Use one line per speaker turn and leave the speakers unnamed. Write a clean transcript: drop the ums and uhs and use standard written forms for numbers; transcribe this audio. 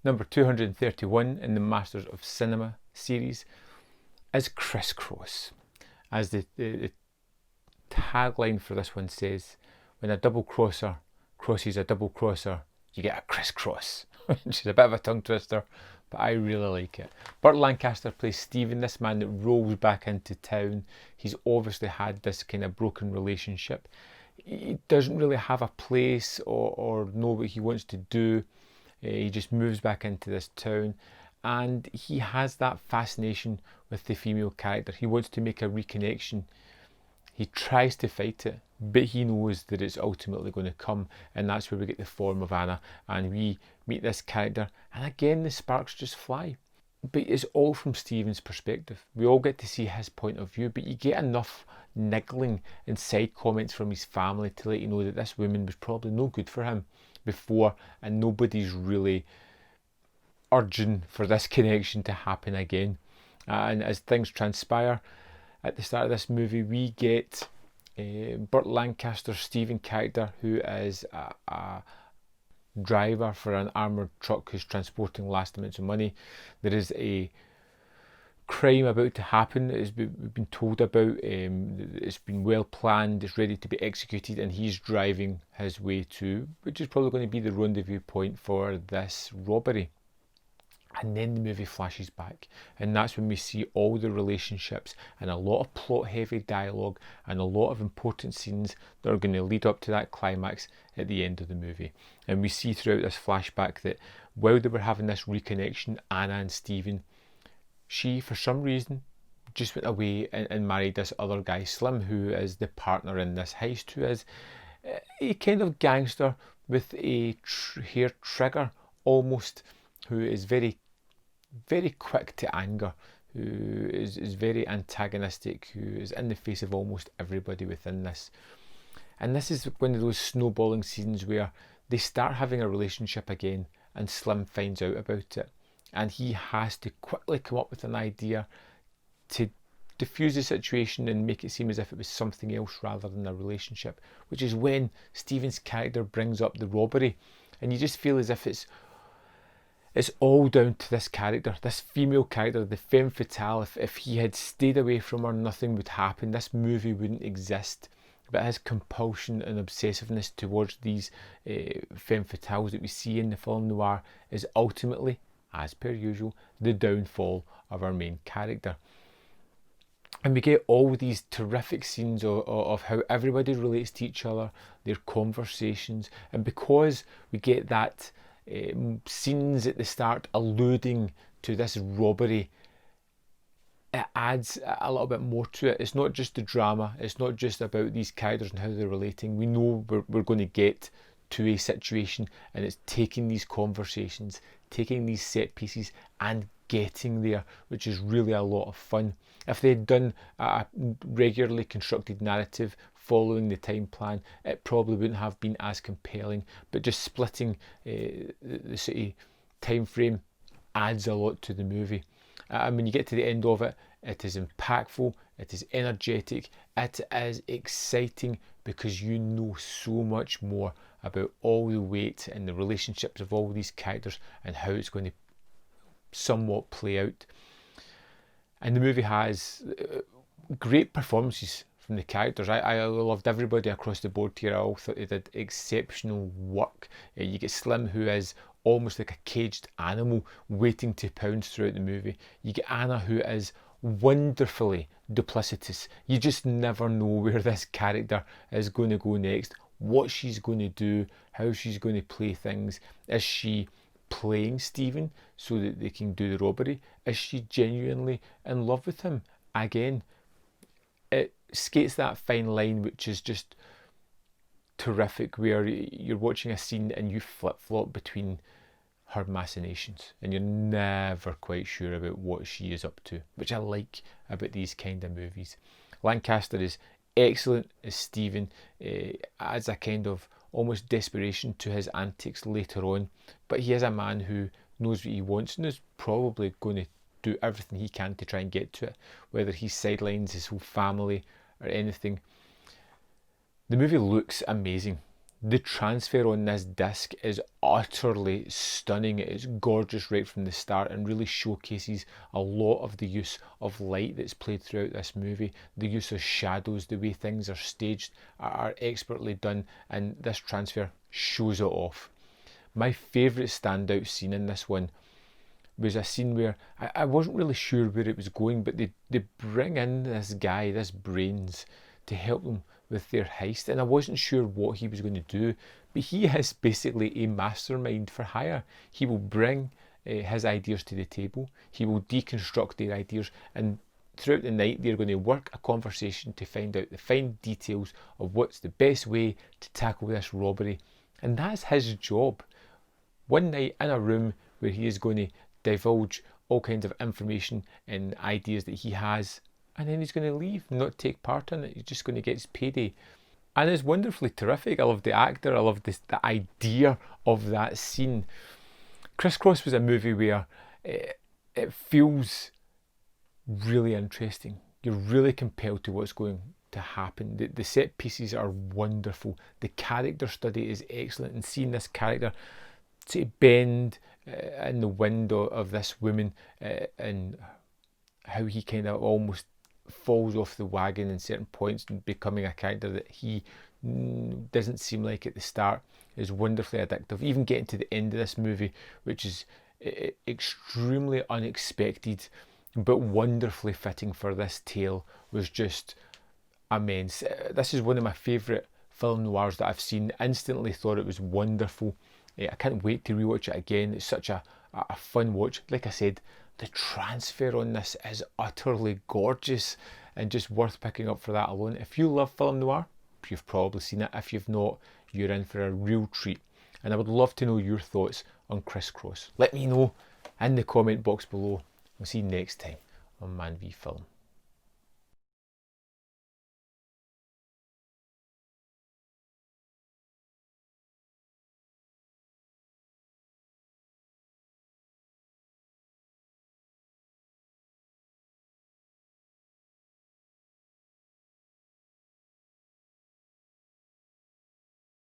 Number 231 in the Masters of Cinema series is crisscross. As the tagline for this one says, when a double crosser crosses a double crosser, you get a crisscross. Which is a bit of a tongue twister, but I really like it. Burt Lancaster plays Stephen, this man that rolls back into town. He's obviously had this kind of broken relationship. He doesn't really have a place or know what he wants to do. He just moves back into this town, and he has that fascination with the female character. He wants to make a reconnection. He tries to fight it, but he knows that it's ultimately going to come, and that's where we get the form of Anna, and we meet this character, and again the sparks just fly. But it's all from Stephen's perspective. We all get to see his point of view, but you get enough niggling and side comments from his family to let you know that this woman was probably no good for him before, and nobody's really urging for this connection to happen again. And as things transpire at the start of this movie, we get Burt Lancaster's Stephen character, who is a driver for an armoured truck who's transporting last amounts of money. There is a crime about to happen that we've been told about. It's been well planned, it's ready to be executed, and he's driving his way to, which is probably going to be the rendezvous point for this robbery. And then the movie flashes back, and that's when we see all the relationships and a lot of plot heavy dialogue and a lot of important scenes that are going to lead up to that climax at the end of the movie. And we see throughout this flashback that while they were having this reconnection, Anna and Stephen, she for some reason just went away and married this other guy, Slim, who is the partner in this heist, who is a kind of gangster with a hair trigger almost, who is very quick to anger, who is very antagonistic, who is in the face of almost everybody within this. And this is one of those snowballing scenes where they start having a relationship again, and Slim finds out about it, and he has to quickly come up with an idea to diffuse the situation and make it seem as if it was something else rather than a relationship, which is when Stephen's character brings up the robbery, and you just feel as if it's all down to this character, this female character, the femme fatale. If he had stayed away from her, nothing would happen. This movie wouldn't exist. But his compulsion and obsessiveness towards these femme fatales that we see in the film noir is ultimately, as per usual, the downfall of our main character. And we get all these terrific scenes of how everybody relates to each other, their conversations, and because we get that scenes at the start alluding to this robbery, it adds a little bit more to it. It's not just the drama, it's not just about these characters and how they're relating. We know we're going to get to a situation, and it's taking these conversations, taking these set pieces and getting there, which is really a lot of fun. If they'd done a regularly constructed narrative following the time plan, it probably wouldn't have been as compelling, but just splitting the sort of time frame adds a lot to the movie. And when you get to the end of it, it is impactful, it is energetic, it is exciting, because you know so much more about all the weight and the relationships of all these characters and how it's going to somewhat play out. And the movie has great performances from the characters. I loved everybody across the board here. I all thought they did exceptional work. You get Slim, who is almost like a caged animal waiting to pounce throughout the movie. You get Anna, who is wonderfully duplicitous. You just never know where this character is going to go next, what she's going to do, how she's going to play things. Is she playing Stephen so that they can do the robbery? Is she genuinely in love with him? Again, it skates that fine line which is just terrific, where you're watching a scene and you flip-flop between her machinations and you're never quite sure about what she is up to, which I like about these kind of movies. Lancaster is excellent as Stephen, adds a kind of almost desperation to his antics later on, but he is a man who knows what he wants and is probably going to do everything he can to try and get to it, whether he sidelines his whole family or anything. The movie looks amazing. The transfer on this disc is utterly stunning. It is gorgeous right from the start and really showcases a lot of the use of light that's played throughout this movie. The use of shadows, the way things are staged are expertly done, and this transfer shows it off. My favourite standout scene in this one was a scene where I wasn't really sure where it was going, but they bring in this guy, this Brains, to help them with their heist, and I wasn't sure what he was going to do, but he is basically a mastermind for hire. He will bring his ideas to the table, he will deconstruct their ideas, and throughout the night they're going to work a conversation to find out the fine details of what's the best way to tackle this robbery. And that's his job. One night in a room where he is going to divulge all kinds of information and ideas that he has, and then he's going to leave, not take part in it. He's just going to get his payday. And it's wonderfully terrific. I love the actor, I love the idea of that scene. Criss was a movie where it feels really interesting. You're really compelled to what's going to happen. The set pieces are wonderful. The character study is excellent, and seeing this character to bend in the wind of this woman and how he kind of almost falls off the wagon in certain points and becoming a character that he doesn't seem like at the start is wonderfully addictive. Even getting to the end of this movie, which is extremely unexpected but wonderfully fitting for this tale, was just immense. This is one of my favourite film noirs that I've seen. Instantly thought it was wonderful. I can't wait to rewatch it again. It's such a fun watch. Like I said, the transfer on this is utterly gorgeous and just worth picking up for that alone. If you love film noir, you've probably seen it. If you've not, you're in for a real treat. And I would love to know your thoughts on Criss. Let me know in the comment box below. We'll see you next time on Man v Film.